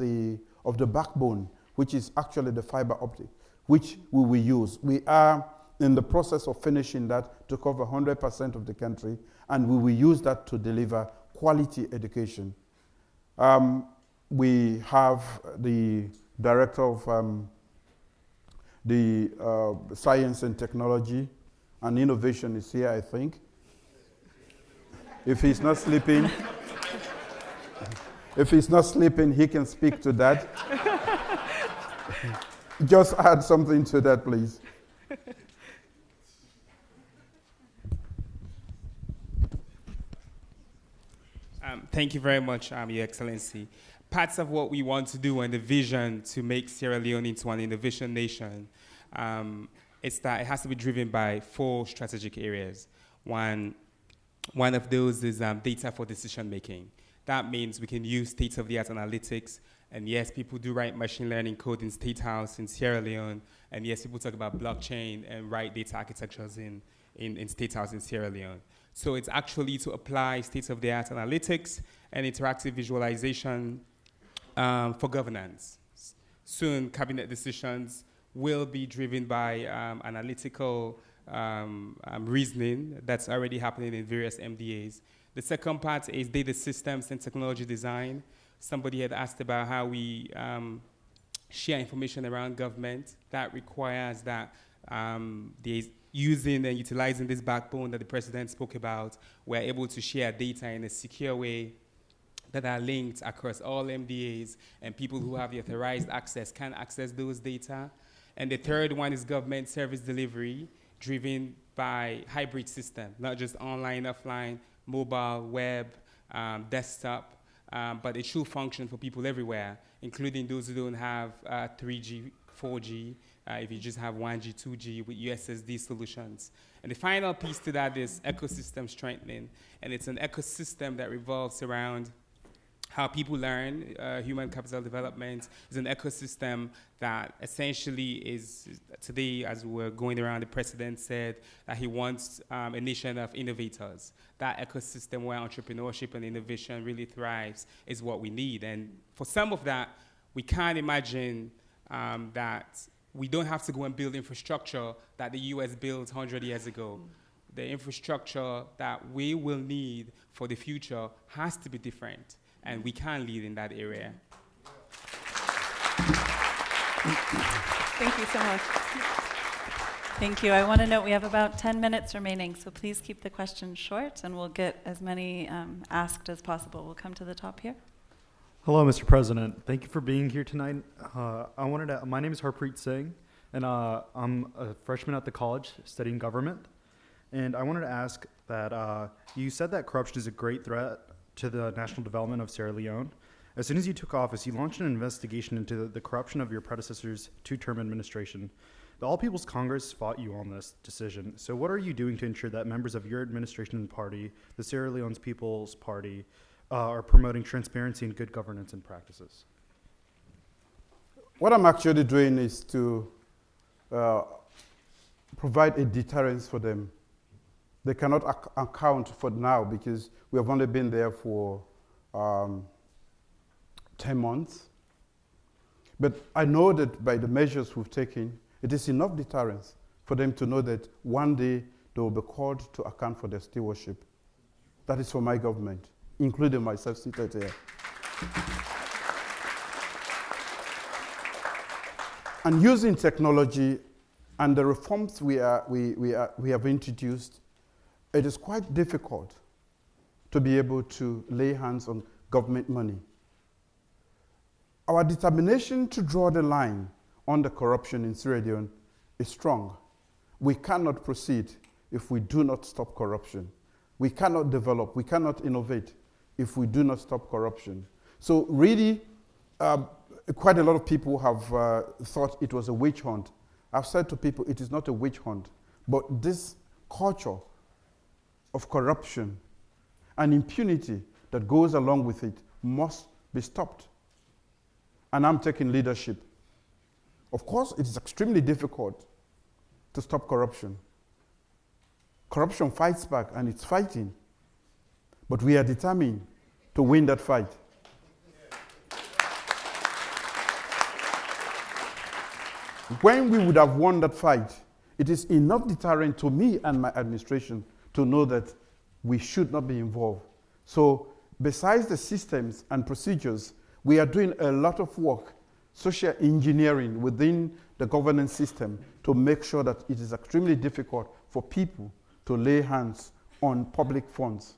the backbone, which is actually the fiber optic, which we will use. We are in the process of finishing that to cover 100% of the country, and we will use that to deliver quality education. We have the director of the science and technology and innovation is here, I think. If he's not sleeping, he can speak to that. Just add something to that, please. Thank you very much, Your Excellency. Parts of what we want to do and the vision to make Sierra Leone into an innovation nation is that it has to be driven by 4 strategic areas. One of those is data for decision making. That means we can use state-of-the-art analytics. And yes, people do write machine learning code in State House in Sierra Leone. And yes, people talk about blockchain and write data architectures in State House in Sierra Leone. So it's actually to apply state-of-the-art analytics and interactive visualization for governance. Soon, cabinet decisions will be driven by analytical reasoning that's already happening in various MDAs. The second part is data systems and technology design. Somebody had asked about how we share information around government. That requires that using and utilizing this backbone that the president spoke about, we're able to share data in a secure way that are linked across all MDAs, and people who have the authorized access can access those data. And the third one is government service delivery, driven by hybrid system, not just online, offline, mobile, web, desktop, but it should function for people everywhere, including those who don't have 3G, 4G, if you just have 1G, 2G with USSD solutions. And the final piece to that is ecosystem strengthening. And it's an ecosystem that revolves around how people learn. Human capital development is an ecosystem that essentially is, today as we're going around, the president said that he wants a nation of innovators. That ecosystem where entrepreneurship and innovation really thrives is what we need. And for some of that, we can't imagine that we don't have to go and build infrastructure that the US built 100 years ago. The infrastructure that we will need for the future has to be different, and we can lead in that area. Thank you so much. Thank you. I want to note we have about 10 minutes remaining, so please keep the questions short, and we'll get as many asked as possible. We'll come to the top here. Hello, Mr. President. Thank you for being here tonight. My name is Harpreet Singh, and I'm a freshman at the college studying government. And I wanted to ask that you said that corruption is a great threat to the national development of Sierra Leone. As soon as you took office, you launched an investigation into the corruption of your predecessor's two-term administration. The All People's Congress fought you on this decision. So what are you doing to ensure that members of your administration and party, the Sierra Leone's People's Party, are promoting transparency and good governance and practices? What I'm actually doing is to provide a deterrence for them. They cannot account for now because we have only been there for 10 months. But I know that by the measures we've taken, it is enough deterrence for them to know that one day they will be called to account for their stewardship. That is for my government, including myself seated here. And using technology and the reforms we have introduced, it is quite difficult to be able to lay hands on government money. Our determination to draw the line on the corruption in Sierra Leone is strong. We cannot proceed if we do not stop corruption. We cannot develop, we cannot innovate if we do not stop corruption. So really, quite a lot of people have thought it was a witch hunt. I've said to people, it is not a witch hunt, but this culture of corruption and impunity that goes along with it must be stopped. And I'm taking leadership. Of course, it is extremely difficult to stop corruption. Corruption fights back, and it's fighting. But we are determined to win that fight. When we would have won that fight, it is enough deterrent to me and my administration to know that we should not be involved. So besides the systems and procedures, we are doing a lot of work, social engineering within the governance system to make sure that it is extremely difficult for people to lay hands on public funds.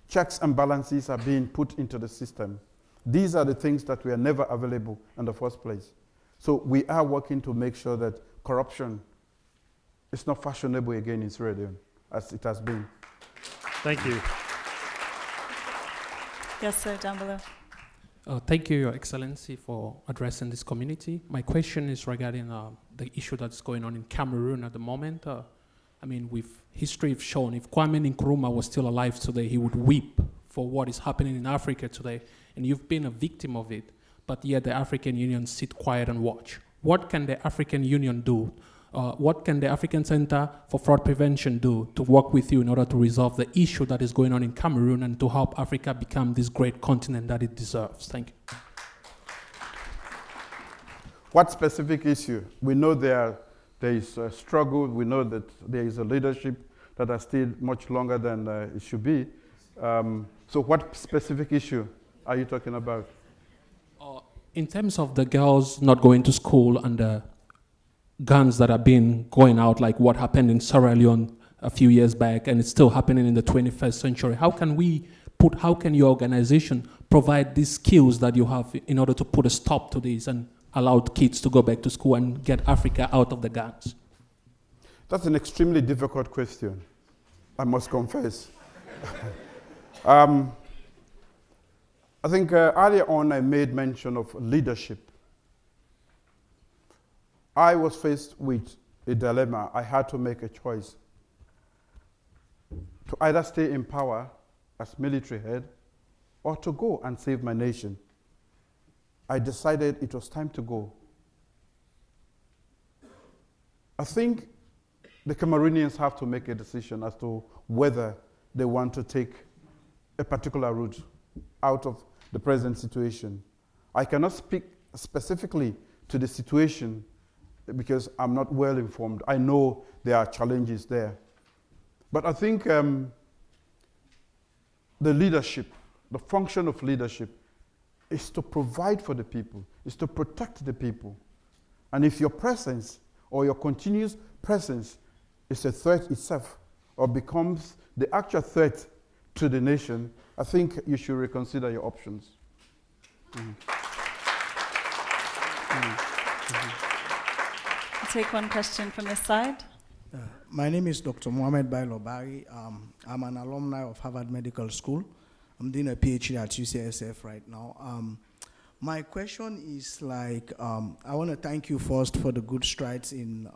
Checks and balances are being put into the system. These are the things that were never available in the first place. So we are working to make sure that corruption is not fashionable again in Sierra Leone, as it has been. Thank you. Yes, sir, down below. Thank you, Your Excellency, for addressing this community. My question is regarding the issue that's going on in Cameroon at the moment. I mean, with history shown, if Kwame Nkrumah was still alive today, he would weep for what is happening in Africa today. And you've been a victim of it, but yet the African Union sit quiet and watch. What can the African Union do? What can the African Center for Fraud Prevention do to work with you in order to resolve the issue that is going on in Cameroon and to help Africa become this great continent that it deserves? Thank you. What specific issue? We know there is a struggle. We know that there is a leadership that are still much longer than it should be. So what specific issue are you talking about? In terms of the girls not going to school and the guns that have been going out, like what happened in Sierra Leone a few years back, and it's still happening in the 21st century, how can your organization provide these skills that you have in order to put a stop to this and allow kids to go back to school and get Africa out of the guns? That's an extremely difficult question, I must confess. I think earlier on I made mention of leadership. I was faced with a dilemma. I had to make a choice to either stay in power as military head or to go and save my nation. I decided it was time to go. I think the Cameroonians have to make a decision as to whether they want to take a particular route out of the present situation. I cannot speak specifically to the situation because I'm not well informed. I know there are challenges there. But I think the leadership, the function of leadership is to provide for the people, is to protect the people. And if your presence or your continuous presence is a threat itself or becomes the actual threat to the nation, I think you should reconsider your options. I'll take one question from this side. My name is Dr. Mohamed Bailo Bari. I'm an alumni of Harvard Medical School. I'm doing a PhD at UCSF right now. My question is I want to thank you first for the good strides in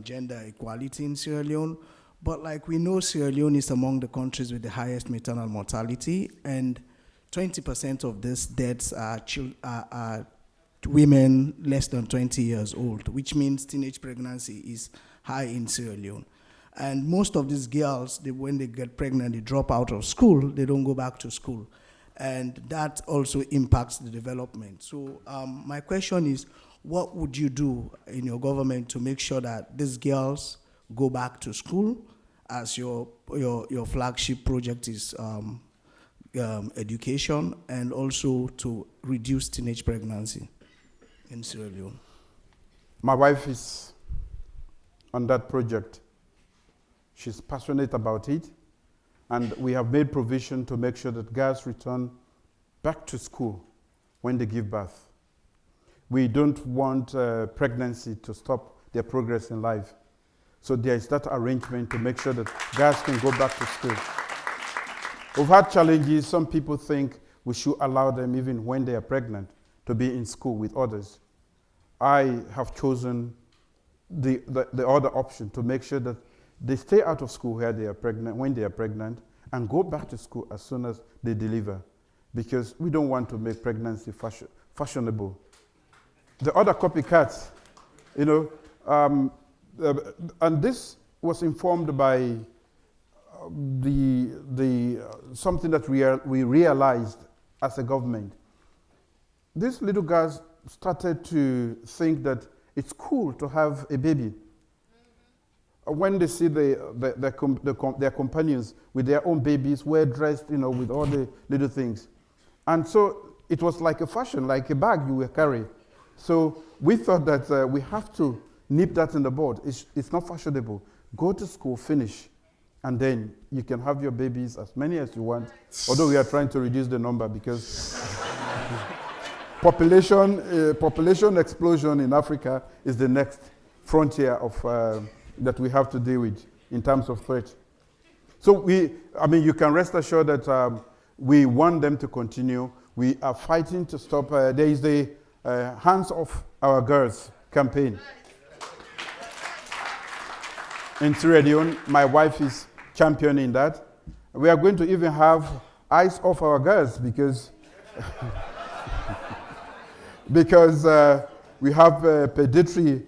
gender equality in Sierra Leone. But we know Sierra Leone is among the countries with the highest maternal mortality, and 20% of these deaths are women less than 20 years old, which means teenage pregnancy is high in Sierra Leone. And most of these girls, when they get pregnant, they drop out of school, they don't go back to school. And that also impacts the development. So my question is, what would you do in your government to make sure that these girls go back to school, as your flagship project is education, and also to reduce teenage pregnancy in Sierra Leone? My wife is on that project. She's passionate about it, and we have made provision to make sure that girls return back to school when they give birth. We don't want pregnancy to stop their progress in life. So there is that arrangement to make sure that girls can go back to school. We've had challenges. Some people think we should allow them, even when they are pregnant, to be in school with others. I have chosen the other option to make sure that they stay out of school when they are pregnant, and go back to school as soon as they deliver, because we don't want to make pregnancy fashionable. The other copycats, and this was informed by something that we realized as a government. These little girls started to think that it's cool to have a baby. When they see their companions with their own babies, well dressed, with all the little things. And so it was like a fashion, like a bag you will carry. So we thought that we have to nip that in the bud. It's not fashionable. Go to school, finish, and then you can have your babies as many as you want, although we are trying to reduce the number because population explosion in Africa is the next frontier of that we have to deal with in terms of threat. So you can rest assured that we want them to continue. We are fighting to stop. There is the Hands Off Our Girls campaign. In Sierra Leone, my wife is championing that. We are going to even have Eyes Off Our Girls because we have predatory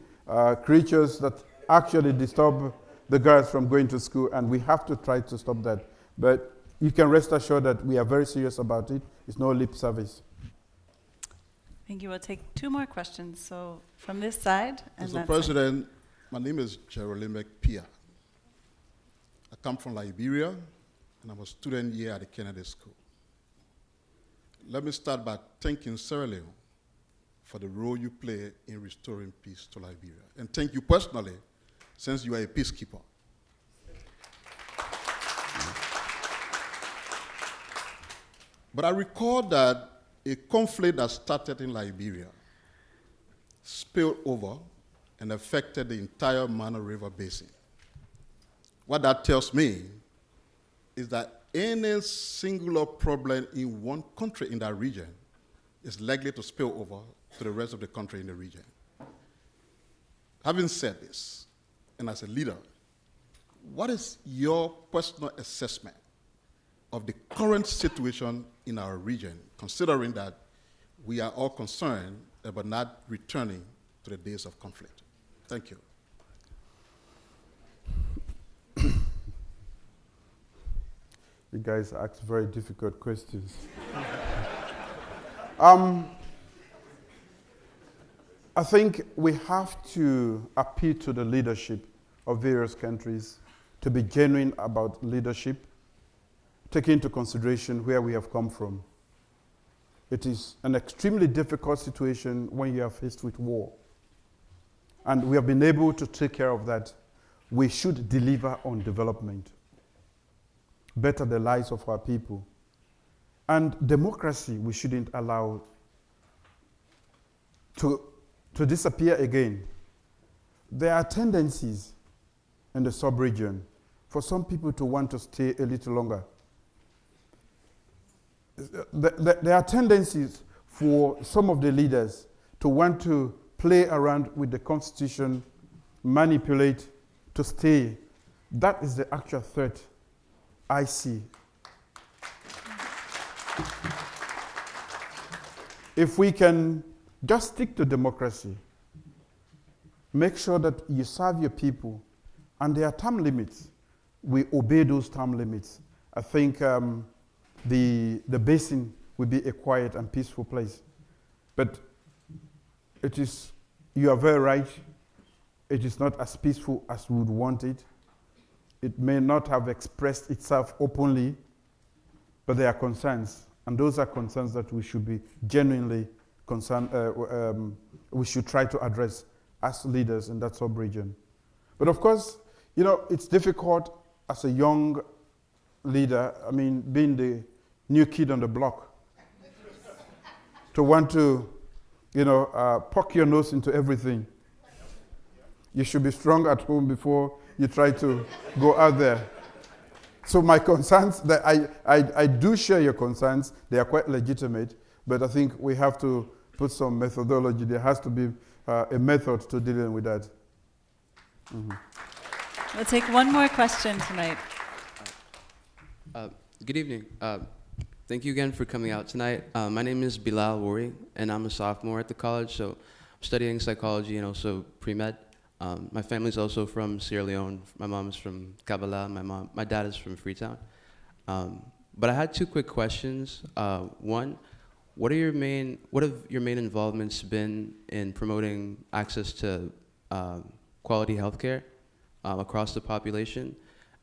creatures that actually disturb the girls from going to school, and we have to try to stop that. But you can rest assured that we are very serious about it. It's no lip service. Thank you. We'll take two more questions. So from this side. And Mr. President, my name is Jerolime Pia. I come from Liberia, and I'm a student here at the Kennedy School. Let me start by thanking Sierra Leone for the role you play in restoring peace to Liberia. And thank you personally, since you are a peacekeeper. But I recall that a conflict that started in Liberia spilled over and affected the entire Mana River Basin. What that tells me is that any singular problem in one country in that region is likely to spill over to the rest of the country in the region. Having said this, and as a leader, what is your personal assessment of the current situation in our region, considering that we are all concerned about not returning to the days of conflict? Thank you. You guys ask very difficult questions. I think we have to appeal to the leadership of various countries to be genuine about leadership, take into consideration where we have come from. It is an extremely difficult situation when you are faced with war. And we have been able to take care of that. We should deliver on development, better the lives of our people. And democracy, we shouldn't allow to disappear again. There are tendencies in the sub-region for some people to want to stay a little longer. There are tendencies for some of the leaders to want to play around with the constitution, manipulate to stay. That is the actual threat I see. If we can just stick to democracy, make sure that you serve your people, and there are term limits, we obey those term limits. I think the basin will be a quiet and peaceful place. But it is, you are very right, it is not as peaceful as we would want it. It may not have expressed itself openly, but there are concerns, and those are concerns that we should be genuinely concerned, we should try to address as leaders in that sub-region. But of course, you know, it's difficult as a young leader, I mean, being the new kid on the block, to want to, you know, poke your nose into everything. You should be strong at home before you try to go out there. So my concerns, that I do share your concerns, they are quite legitimate, but I think we have to put some methodology. There has to be a method to dealing with that. Mm-hmm. We'll take one more question tonight. Good evening. Thank you again for coming out tonight. My name is Bilal Wari, and I'm a sophomore at the college, so I'm studying psychology and also pre-med. My family's also from Sierra Leone. My mom is from Kabbalah. My dad is from Freetown. But I had two quick questions. One, what have your main involvements been in promoting access to quality healthcare across the population?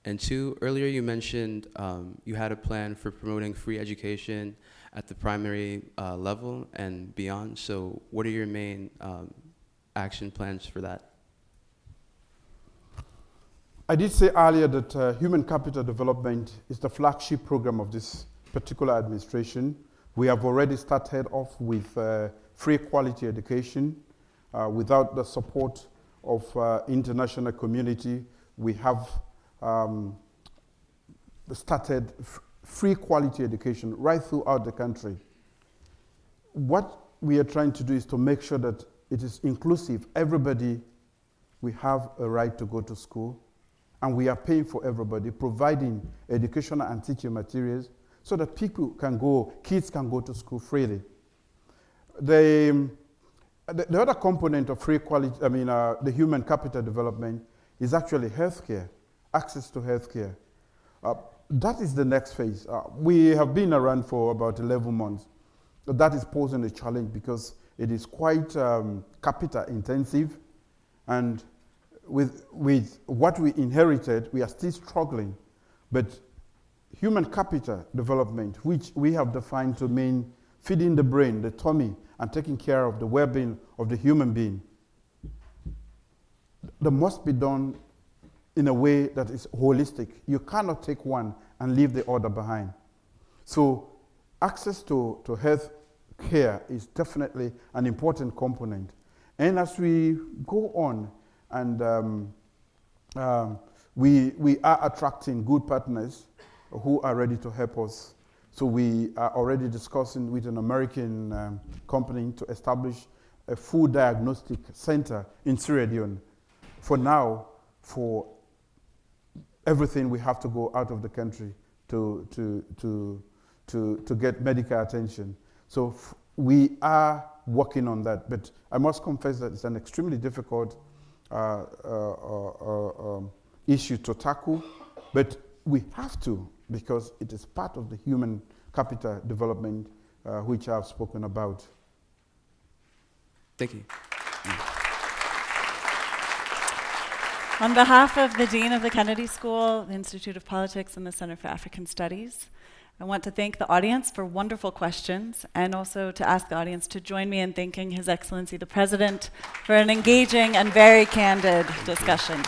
And two, earlier you mentioned you had a plan for promoting free education at the primary level and beyond. So what are your main action plans for that? I did say earlier that human capital development is the flagship program of this particular administration. We have already started off with free quality education. Without the support of international community, we have started free quality education right throughout the country. What we are trying to do is to make sure that it is inclusive. Everybody, we have a right to go to school, and we are paying for everybody, providing educational and teaching materials so that people can go, kids can go to school freely. The other component of free quality, the human capital development is actually healthcare, access to healthcare. That is the next phase. We have been around for about 11 months. That is posing a challenge because it is quite capital intensive, and with what we inherited, we are still struggling. But human capital development, which we have defined to mean feeding the brain, the tummy, and taking care of the well-being of the human being, that must be done in a way that is holistic. You cannot take one and leave the other behind. So access to health care is definitely an important component. And as we go on, and we are attracting good partners who are ready to help us. So we are already discussing with an American company to establish a full diagnostic center in Ceridian. For now, for everything, we have to go out of the country to get medical attention. So we are working on that, but I must confess that it's an extremely difficult issue to tackle, but we have to, because it is part of the human capital development which I've spoken about. Thank you. On behalf of the Dean of the Kennedy School, the Institute of Politics, and the Center for African Studies, I want to thank the audience for wonderful questions, and also to ask the audience to join me in thanking His Excellency the President for an engaging and very candid discussion.